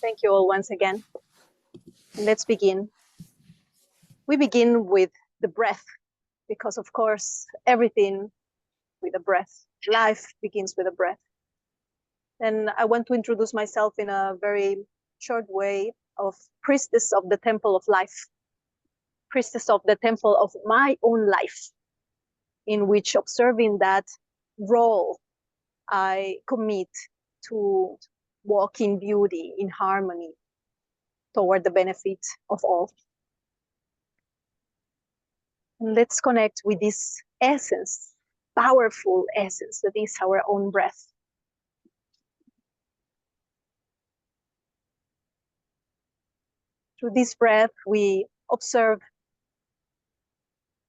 Thank you all once again. Let's begin. We begin with the breath, because of course, everything with a breath. Life begins with a breath. And I want to introduce myself in a very short way of priestess of the temple of life, priestess of the temple of my own life, in which observing that role, I commit to walk in beauty, in harmony, toward the benefit of all. And let's connect with this essence, powerful essence that is our own breath. Through this breath, we observe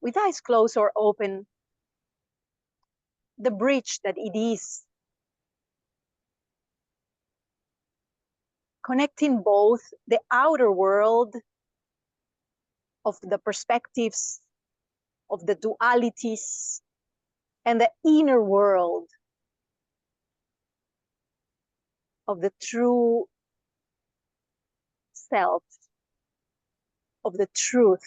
with eyes closed or open the bridge that it is, connecting both the outer world of the perspectives, of the dualities, and the inner world of the true self, of the truth,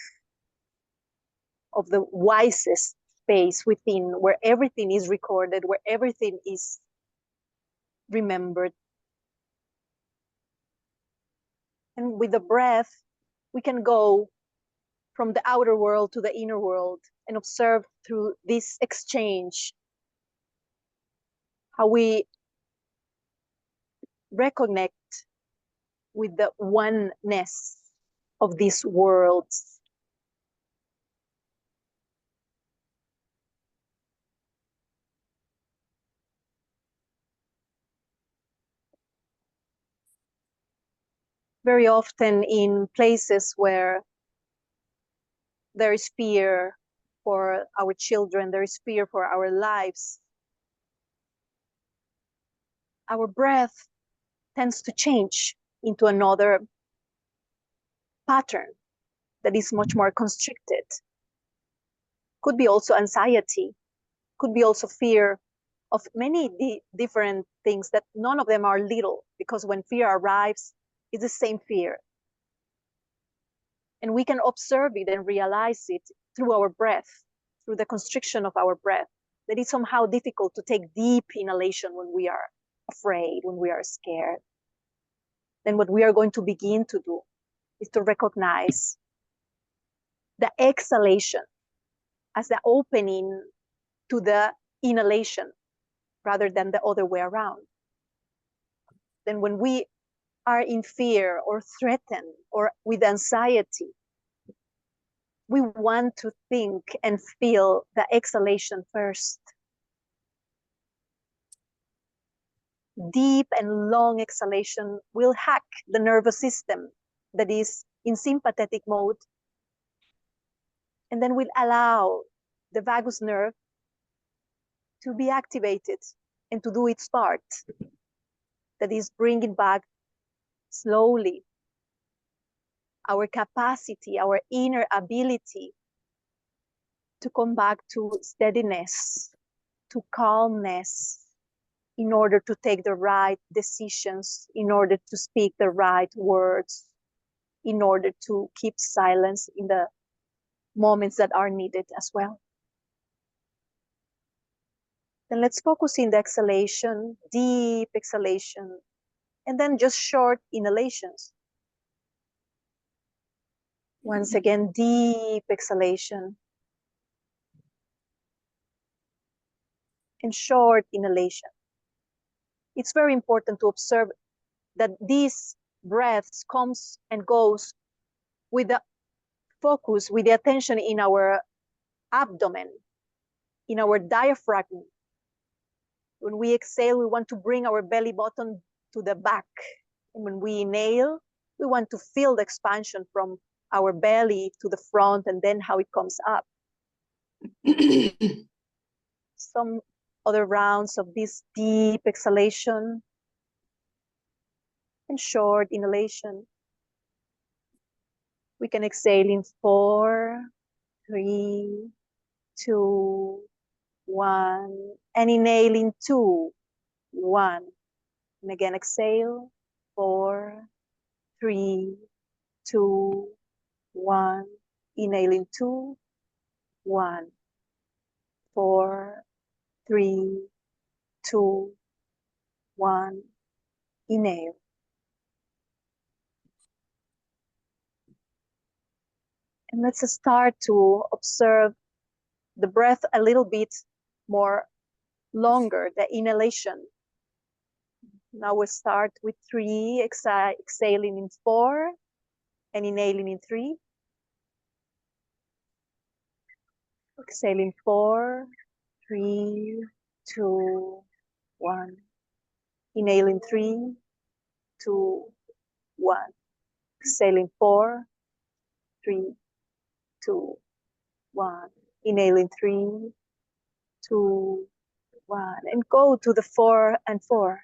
of the wisest space within, where everything is recorded, where everything is remembered. And with the breath, we can go from the outer world to the inner world and observe through this exchange how we reconnect with the oneness of these worlds. Very often in places where there is fear for our children, there is fear for our lives, our breath tends to change into another pattern that is much more constricted. Could be also anxiety, could be also fear of many different things that none of them are little, because when fear arrives, it's the same fear. And we can observe it and realize it through our breath, through the constriction of our breath, that it's somehow difficult to take deep inhalation when we are afraid, when we are scared. Then what we are going to begin to do is to recognize the exhalation as the opening to the inhalation rather than the other way around. Then when we are in fear or threatened or with anxiety, we want to think and feel the exhalation first. Deep and long exhalation will hack the nervous system that is in sympathetic mode, and then will allow the vagus nerve to be activated and to do its part, that is bringing back slowly our capacity, our inner ability to come back to steadiness, to calmness, in order to take the right decisions, in order to speak the right words, in order to keep silence in the moments that are needed as well. Then let's focus in the exhalation, deep exhalation, and then just short inhalations. Once again, deep exhalation and short inhalation. It's very important to observe that these breaths comes and goes with the focus, with the attention in our abdomen, in our diaphragm. When we exhale, we want to bring our belly button to the back. And when we inhale, we want to feel the expansion from our belly to the front and then how it comes up. Some other rounds of this deep exhalation and short inhalation. We can exhale in 4, 3, 2, 1, and inhale in 2, 1. And again, exhale, 4, 3, 2, 1. Inhaling 2, 1. 4, 3, 2, 1. Inhale. And let's start to observe the breath a little bit more longer, the inhalation. Now we start with 3, exhaling in 4, and inhaling in 3. Exhaling 4, 3, 2, 1. Inhaling 3, 2, 1. Exhaling 4, 3, 2, 1. Inhaling 3, 2, 1. And go to the 4 and 4.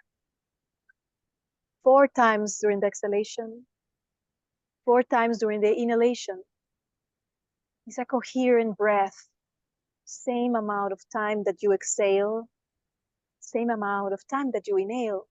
4 times during the exhalation, 4 times during the inhalation. It's a coherent breath. Same amount of time that you exhale, same amount of time that you inhale.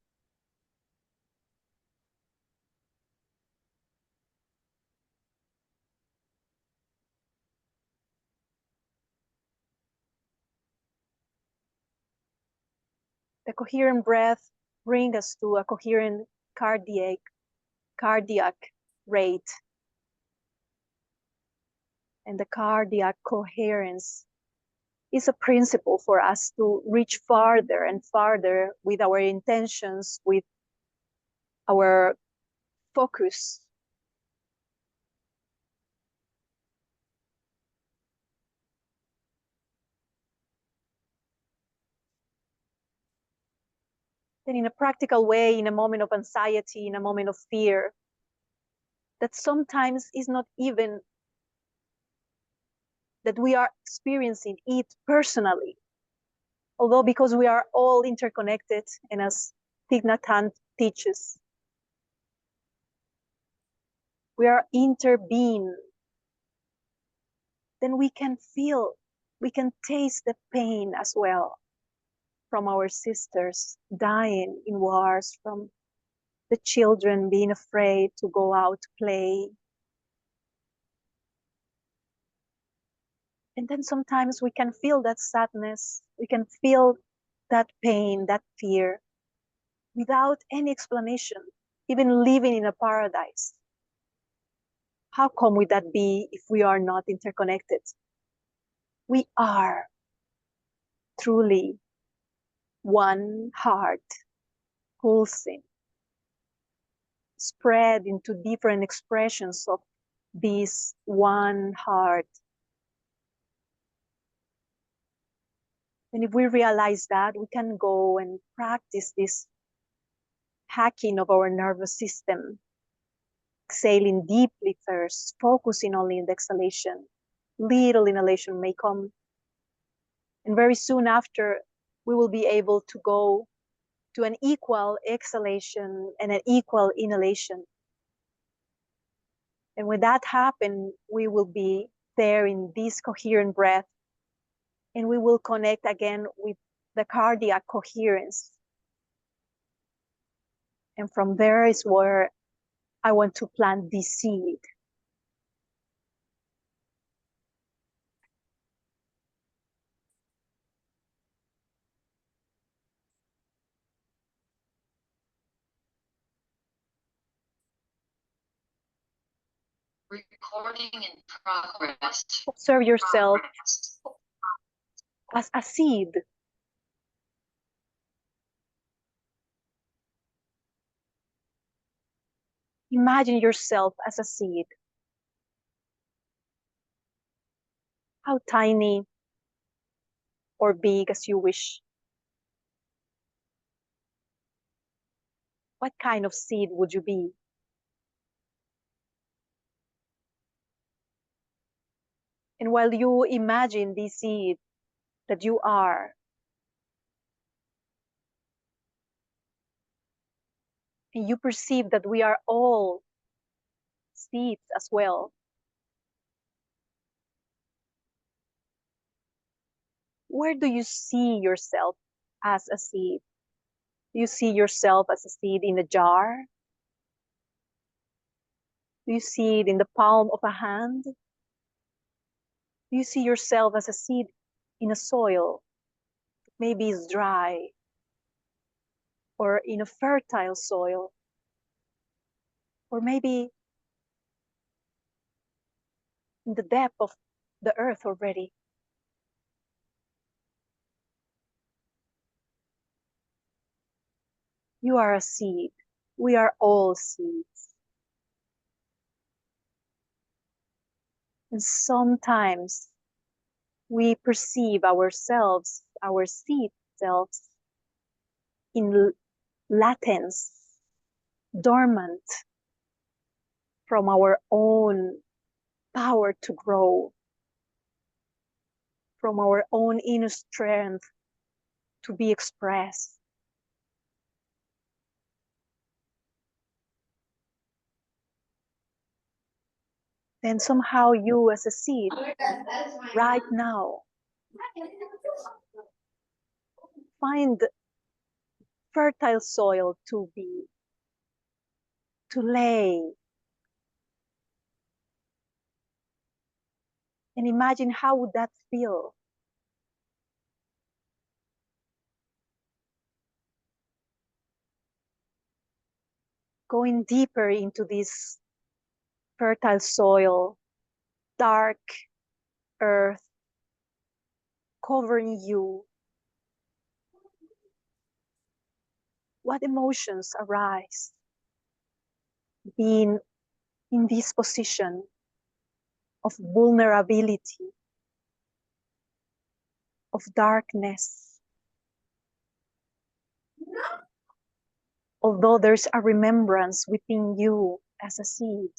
The coherent breath brings us to a coherent cardiac rate. And the cardiac coherence is a principle for us to reach farther and farther with our intentions, with our focus. Then in a practical way, in a moment of anxiety, in a moment of fear, that sometimes is not even that we are experiencing it personally. Although because we are all interconnected, and as Thich Nhat Hanh teaches, we are interbeing, then we can feel, we can taste the pain as well from our sisters dying in wars, from the children being afraid to go out to play. And then sometimes we can feel that sadness, we can feel that pain, that fear, without any explanation, even living in a paradise. How come would that be if we are not interconnected? We are truly one heart, pulsing, spread into different expressions of this one heart. And if we realize that, we can go and practice this hacking of our nervous system, exhaling deeply first, focusing only on the exhalation. Little inhalation may come. And very soon after, we will be able to go to an equal exhalation and an equal inhalation. And when that happens, we will be there in this coherent breath, and we will connect again with the cardiac coherence. And from there is where I want to plant this seed. Recording in progress. Observe yourself as a seed. Imagine yourself as a seed. How tiny or big as you wish. What kind of seed would you be? And while you imagine this seed that you are, and you perceive that we are all seeds as well, where do you see yourself as a seed? Do you see yourself as a seed in a jar? Do you see it in the palm of a hand? Do you see yourself as a seed in a soil? Maybe it's dry, or in a fertile soil, or maybe in the depth of the earth already. You are a seed. We are all seeds. And sometimes we perceive ourselves, our seed selves, in latence, dormant from our own power to grow, from our own inner strength to be expressed. Then somehow you as a seed, right now, find fertile soil to be, to lay. And imagine how would that feel? Going deeper into this fertile soil, dark earth, covering you. What emotions arise being in this position of vulnerability, of darkness? Although there's a remembrance within you as a seed,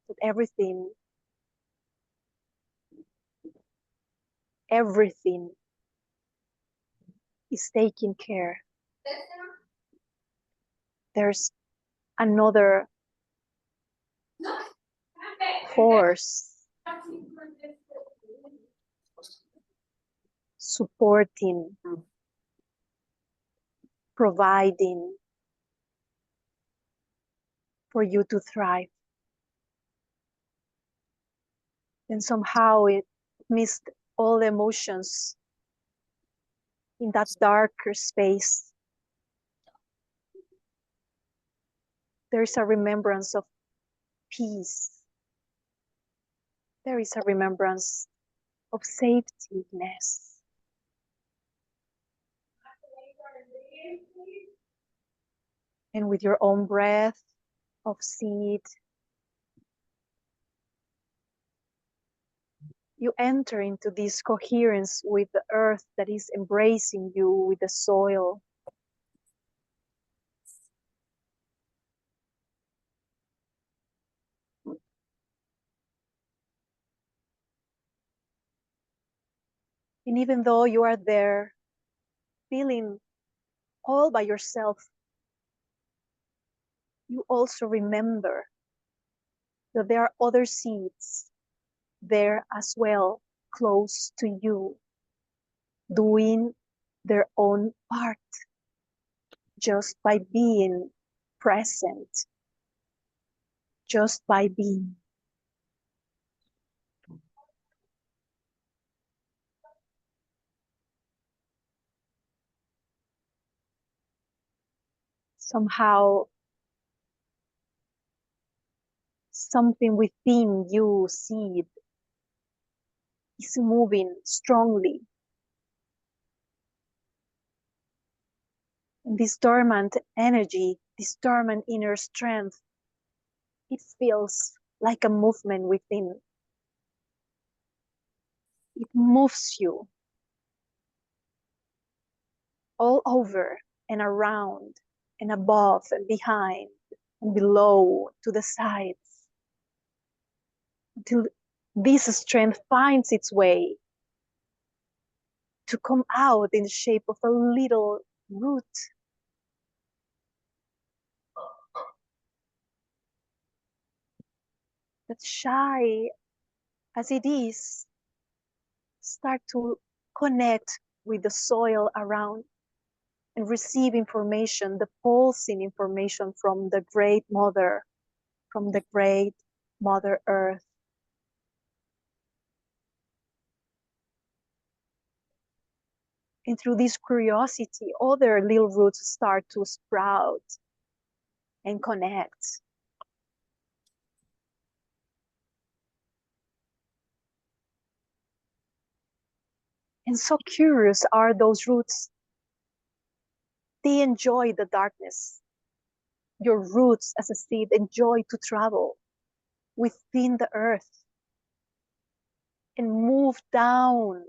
that everything is taken care. There's another force supporting, providing for you to thrive. And somehow it missed all the emotions in that darker space. There is a remembrance of peace. There is a remembrance of safetyness. And with your own breath of seed, you enter into this coherence with the earth that is embracing you, with the soil. And even though you are there, feeling all by yourself, you also remember that there are other seeds there as well, close to you, doing their own part just by being present, just by being. Somehow, something within you, seed, is moving strongly. And this dormant energy, this dormant inner strength, it feels like a movement within. It moves you all over and around and above and behind and below, to the sides, until this strength finds its way to come out in the shape of a little root. That, shy as it is, start to connect with the soil around. and receive information, the pulsing information from the Great Mother, from the Great Mother Earth. And through this curiosity, other little roots start to sprout and connect. And so curious are those roots. They enjoy the darkness. Your roots as a seed enjoy to travel within the earth and move down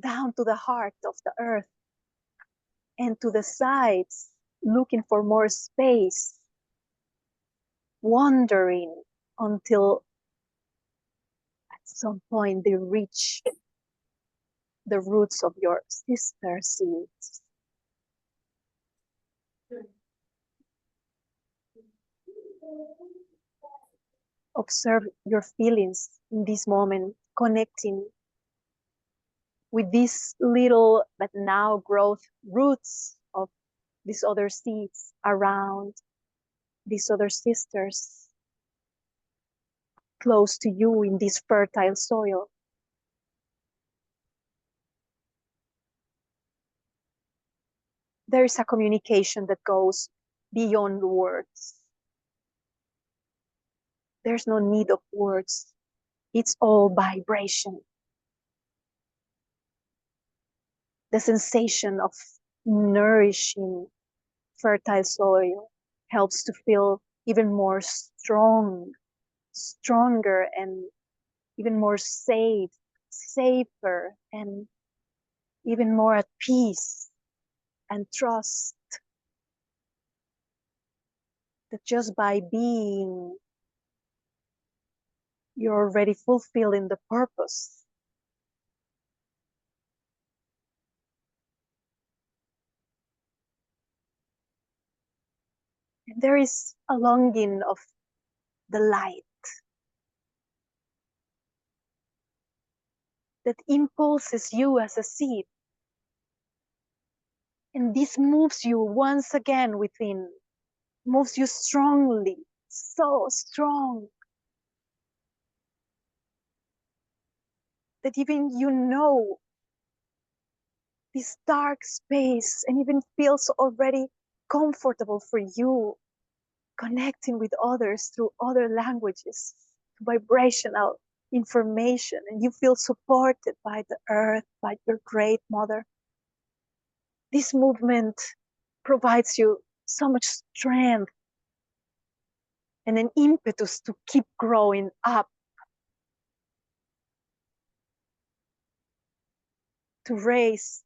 to the heart of the earth and to the sides, looking for more space, wandering until at some point they reach the roots of your sister seeds. Observe your feelings in this moment, connecting with these little but now growth roots of these other seeds around these other sisters close to you in this fertile soil. There is a communication that goes beyond words. There's no need of words. It's all vibration. The sensation of nourishing fertile soil helps to feel even more stronger, and even more safer, and even more at peace and trust that just by being, you're already fulfilling the purpose. And there is a longing of the light that impulses you as a seed. And this moves you once again within, moves you strongly, so strong, that even this dark space, and even feels already comfortable for you, connecting with others through other languages, vibrational information, and you feel supported by the earth, by your Great Mother. This movement provides you so much strength and an impetus to keep growing up, to rise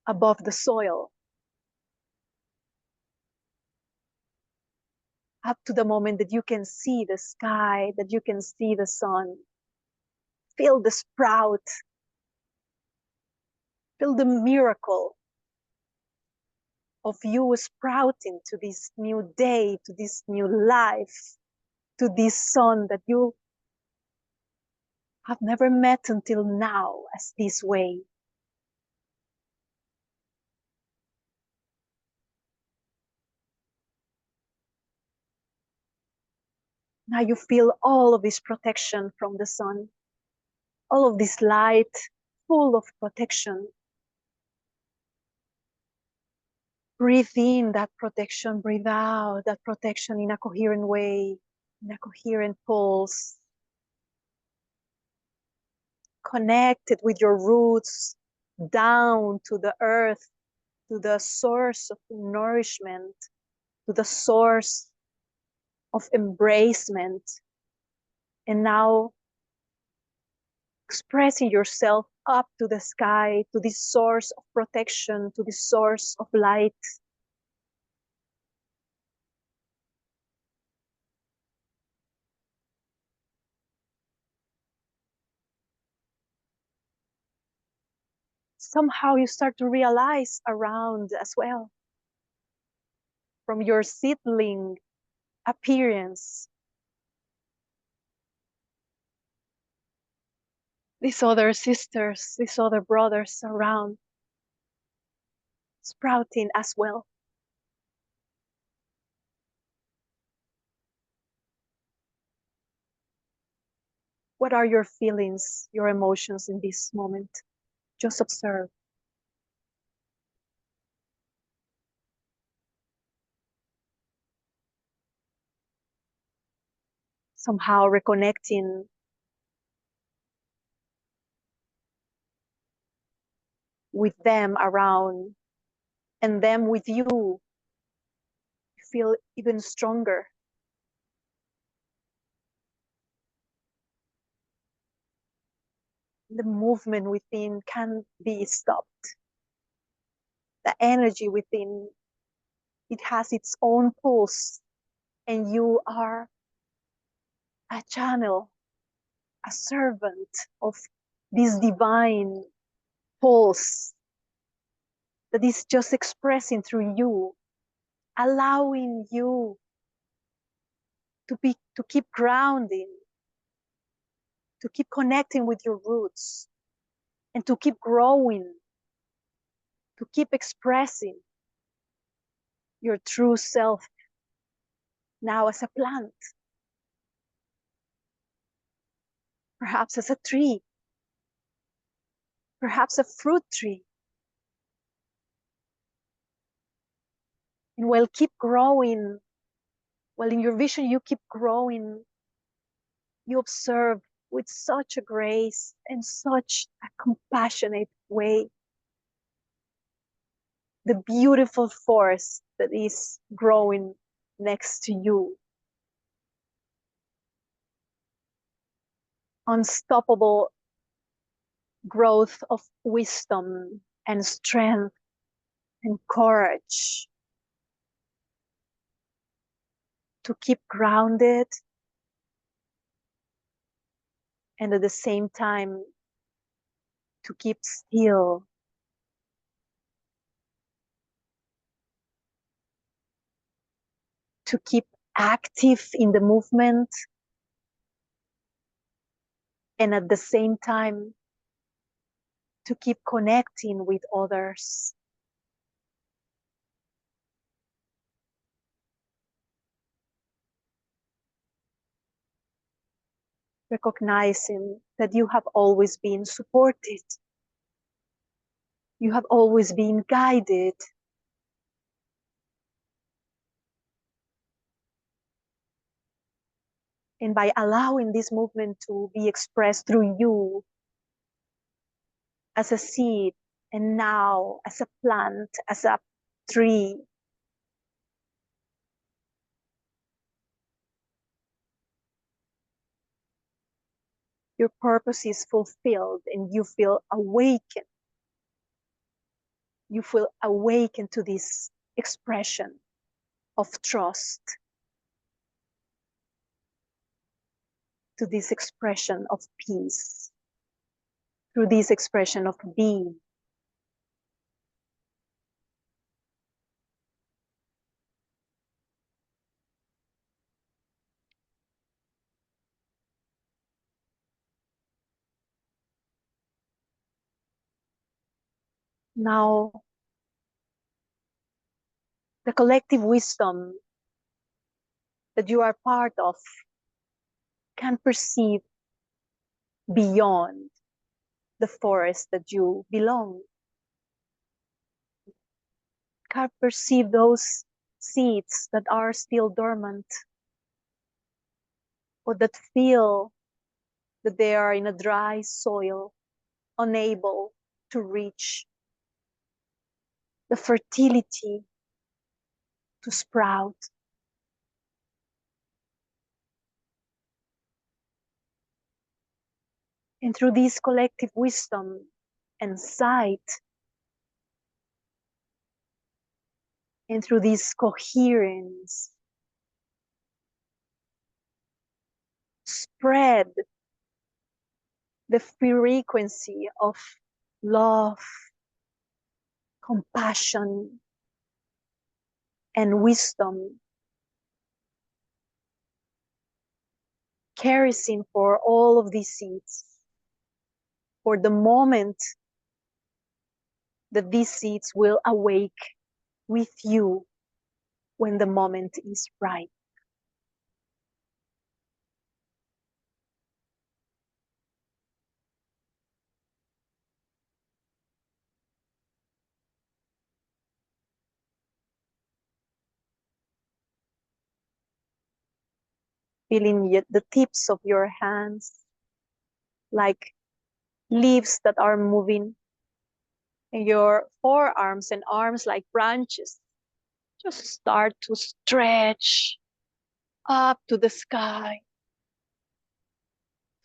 above the soil, up to the moment that you can see the sky, that you can see the sun. Feel the sprout, feel the miracle of you sprouting to this new day, to this new life, to this sun that you have never met until now as this way. Now you feel all of this protection from the sun, all of this light full of protection. Breathe in that protection, breathe out that protection in a coherent way, in a coherent pulse. Connected with your roots down to the earth, to the source of nourishment, to the source of embracement. And now expressing yourself up to the sky, to this source of protection, to this source of light. Somehow you start to realize around as well, from your seedling appearance, these other sisters, these other brothers around, sprouting as well. What are your feelings, your emotions in this moment? Just observe. Somehow reconnecting with them around and them with you. You feel even stronger. The movement within can't be stopped. The energy within, it has its own pulse, and you are a channel, a servant of this divine pulse that is just expressing through you, allowing you to keep grounding, to keep connecting with your roots, and to keep growing, to keep expressing your true self now as a plant, perhaps as a tree, perhaps a fruit tree. And while keep growing, while in your vision you keep growing, you observe with such a grace and such a compassionate way the beautiful forest that is growing next to you. Unstoppable growth of wisdom and strength and courage to keep grounded and at the same time to keep still, to keep active in the movement, and at the same time to keep connecting with others. Recognizing that you have always been supported, you have always been guided, and by allowing this movement to be expressed through you as a seed and now as a plant, as a tree, your purpose is fulfilled and you feel awakened. You feel awakened to this expression of trust, to this expression of peace, through this expression of being. Now, the collective wisdom that you are part of can perceive beyond the forest that you belong, can perceive those seeds that are still dormant or that feel that they are in a dry soil, unable to reach the fertility to sprout. And through this collective wisdom and sight, and through this coherence, spread the frequency of love, compassion, and wisdom, carrying for all of these seeds for the moment that these seeds will awake with you when the moment is right. Feeling the tips of your hands like leaves that are moving, and your forearms and arms like branches just start to stretch up to the sky.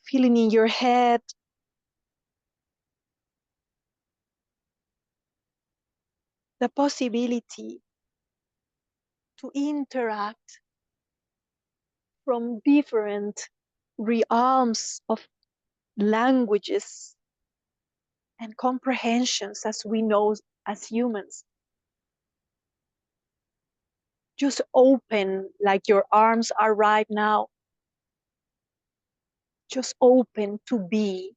Feeling in your head the possibility to interact from different realms of languages and comprehensions as we know as humans. Just open like your arms are right now. Just open to be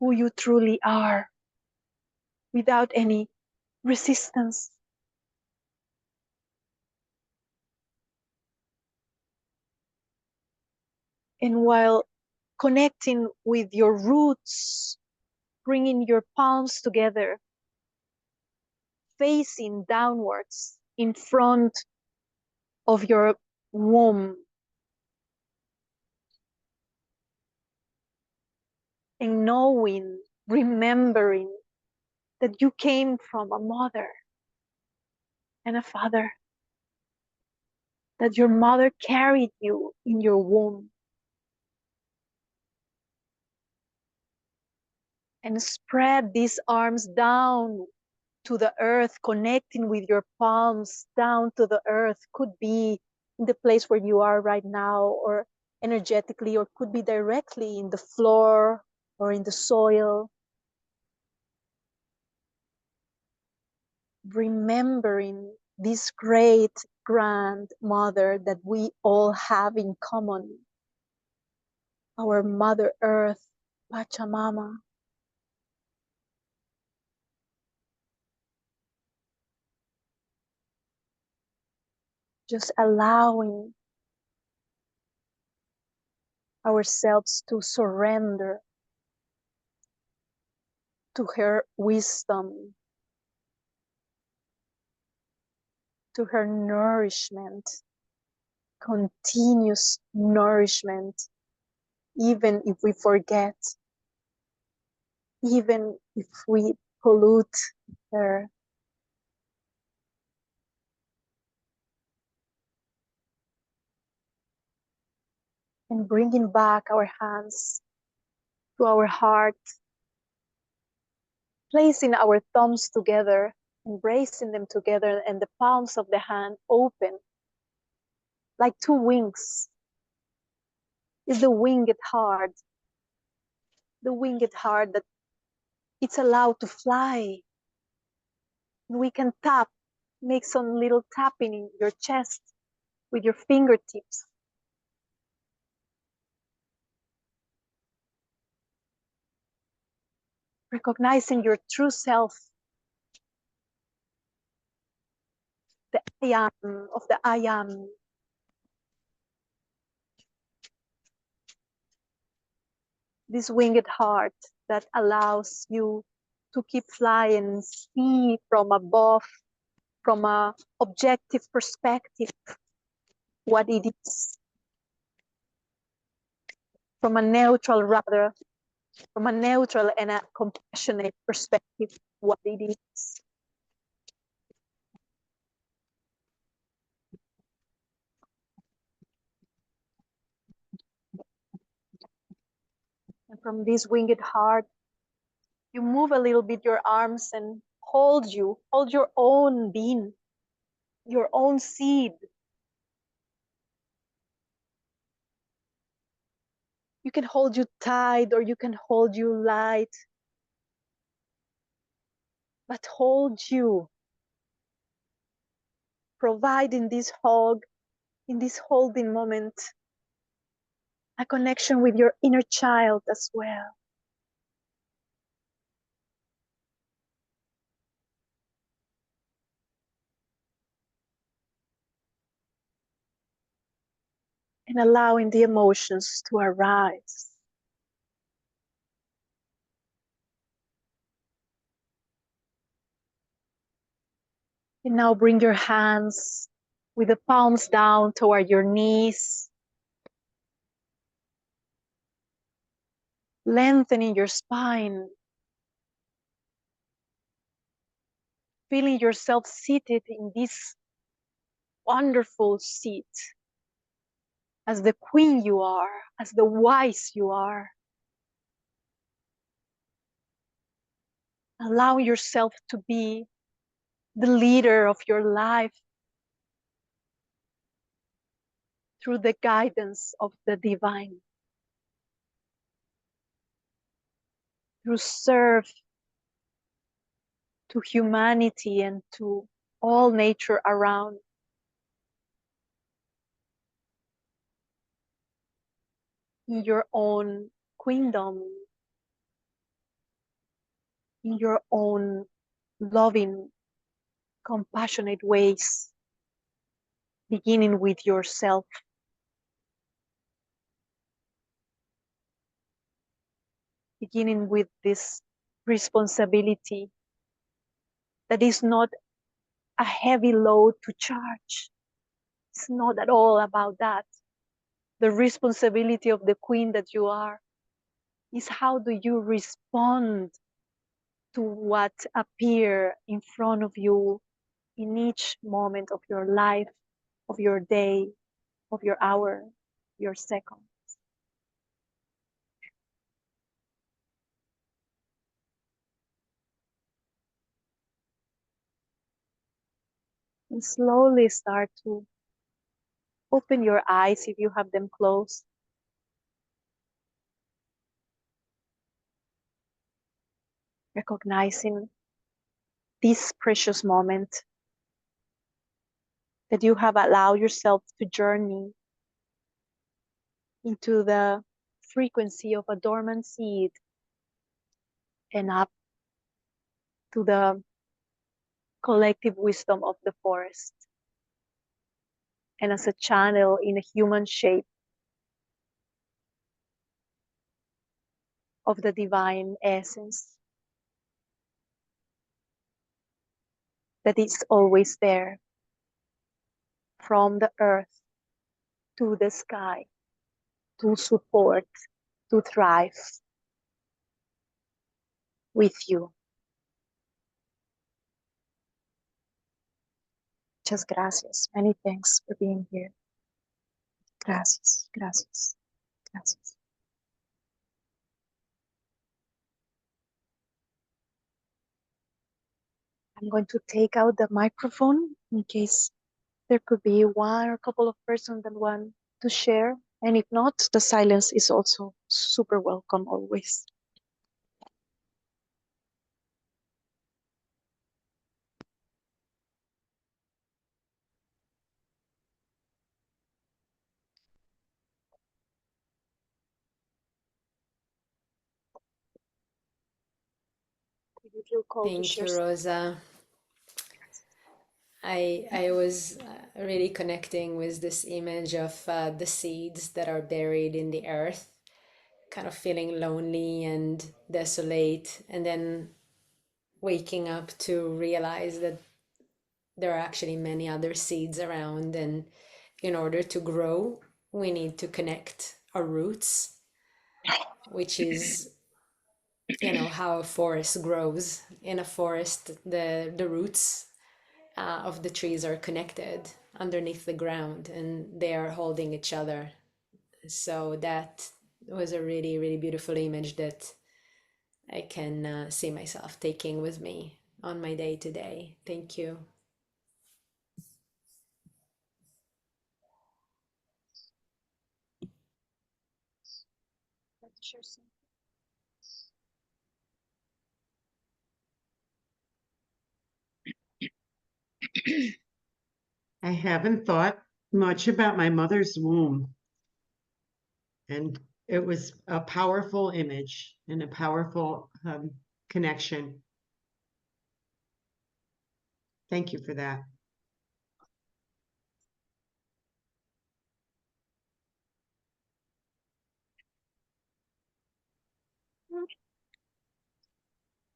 who you truly are without any resistance. And while connecting with your roots, bringing your palms together, facing downwards in front of your womb, and knowing, remembering that you came from a mother and a father, that your mother carried you in your womb, and spread these arms down to the earth, connecting with your palms down to the earth. Could be in the place where you are right now, or energetically, or could be directly in the floor or in the soil. Remembering this great grandmother that we all have in common, our Mother Earth, Pachamama. Just allowing ourselves to surrender to her wisdom, to her nourishment, continuous nourishment, even if we forget, even if we pollute her. And bringing back our hands to our heart, placing our thumbs together, embracing them together, and the palms of the hand open like two wings. Is the winged heart, the winged heart that it's allowed to fly. And we can tap, make some little tapping in your chest with your fingertips. Recognizing your true self, the I am of the I am. This winged heart that allows you to keep flying, see from above, from an objective perspective, what it is. From a neutral, rather, from a neutral and a compassionate perspective, what it is. And from this winged heart, you move a little bit your arms and hold your own being, your own seed. You can hold you tight or you can hold you light, but hold you, providing this hug, in this holding moment, a connection with your inner child as well. and allowing the emotions to arise. And now bring your hands with the palms down toward your knees, lengthening your spine, feeling yourself seated in this wonderful seat as the queen you are, as the wise you are. Allowing yourself to be the leader of your life through the guidance of the divine, through serve to humanity and to all nature around. In your own queendom, in your own loving, compassionate ways, beginning with yourself. Beginning with this responsibility that is not a heavy load to charge. It's not at all about that. The responsibility of the queen that you are is how do you respond to what appear in front of you in each moment of your life, of your day, of your hour, your second. And slowly start to open your eyes if you have them closed. Recognizing this precious moment that you have allowed yourself to journey into the frequency of a dormant seed and up to the collective wisdom of the forest. And as a channel in a human shape of the divine essence that is always there, from the earth to the sky, to support, to thrive with you. Just gracias. Many thanks for being here. Gracias, gracias, gracias. I'm going to take out the microphone in case there could be one or a couple of persons that want to share. And if not, the silence is also super welcome always. If you feel called to Thank share you, Rosa. I was really connecting with this image of the seeds that are buried in the earth, kind of feeling lonely and desolate, and then waking up to realize that there are actually many other seeds around, and in order to grow, we need to connect our roots, which is how a forest grows. In a forest, the roots of the trees are connected underneath the ground and they are holding each other. So that was a really, really beautiful image that I can see myself taking with me on my day to day. Thank you. something. I haven't thought much about my mother's womb. And it was a powerful image and a powerful connection. Thank you for that.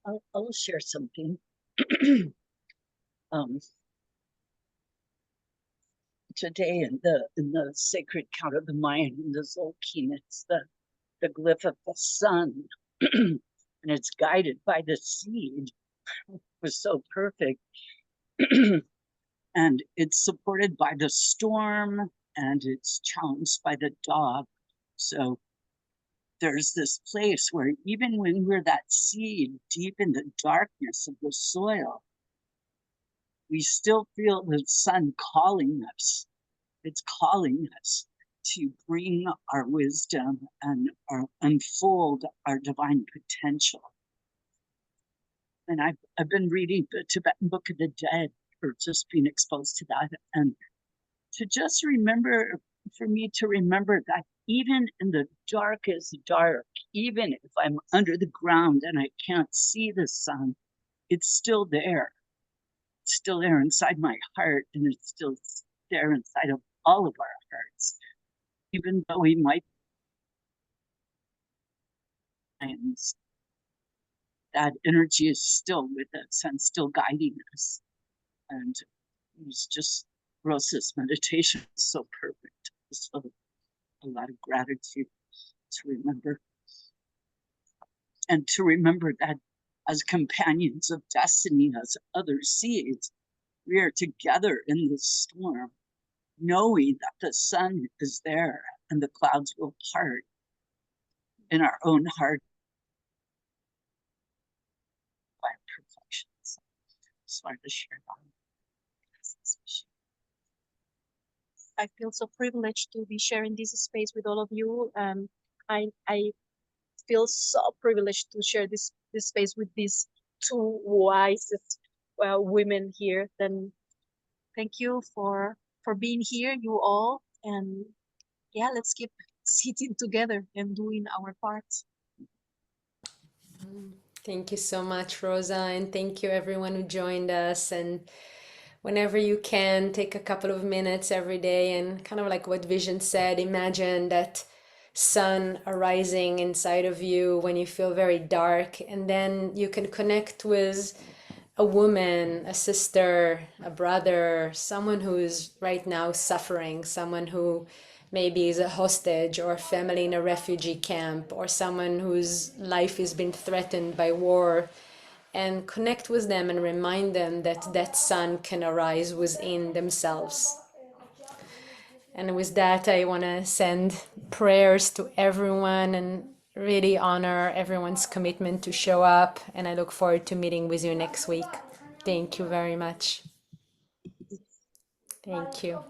I'll share something. um, Today in the sacred count of the Mayan, in the Zolkin, it's the glyph of the sun, and it's guided by the seed. It was so perfect. And it's supported by the storm, and it's challenged by the dog. So there's this place where even when we're that seed deep in the darkness of the soil, we still feel the sun calling us. It's calling us to bring our wisdom and unfold our divine potential. And I've been reading the Tibetan Book of the Dead, or just being exposed to that, and to just remember, for me to remember that even in the darkest dark, even if I'm under the ground and I can't see the sun, it's still there. It's still there inside my heart, and it's still there inside of all of our hearts. Even though we might times, that energy is still with us and still guiding us. And it was just, Rosa's meditation was so perfect. Just a lot of gratitude to remember. And to remember that as companions of destiny, as other seeds, we are together in this storm, knowing that the sun is there and the clouds will part in our own heart by perfections. Just wanted to share that. I feel so privileged to be sharing this space with all of you. I feel so privileged to share this space with these two wisest women here. Then thank you for being here, you all. And yeah, let's keep sitting together and doing our parts. Thank you so much, Rosa, and thank you everyone who joined us. And whenever you can, take a couple of minutes every day and kind of like what Vision said, imagine that sun arising inside of you when you feel very dark, and then you can connect with a woman, a sister, a brother, someone who is right now suffering, someone who maybe is a hostage or a family in a refugee camp, or someone whose life has been threatened by war, and connect with them and remind them that that sun can arise within themselves. And with that, I want to send prayers to everyone and really honor everyone's commitment to show up. And I look forward to meeting with you next week. Thank you very much. Thank you.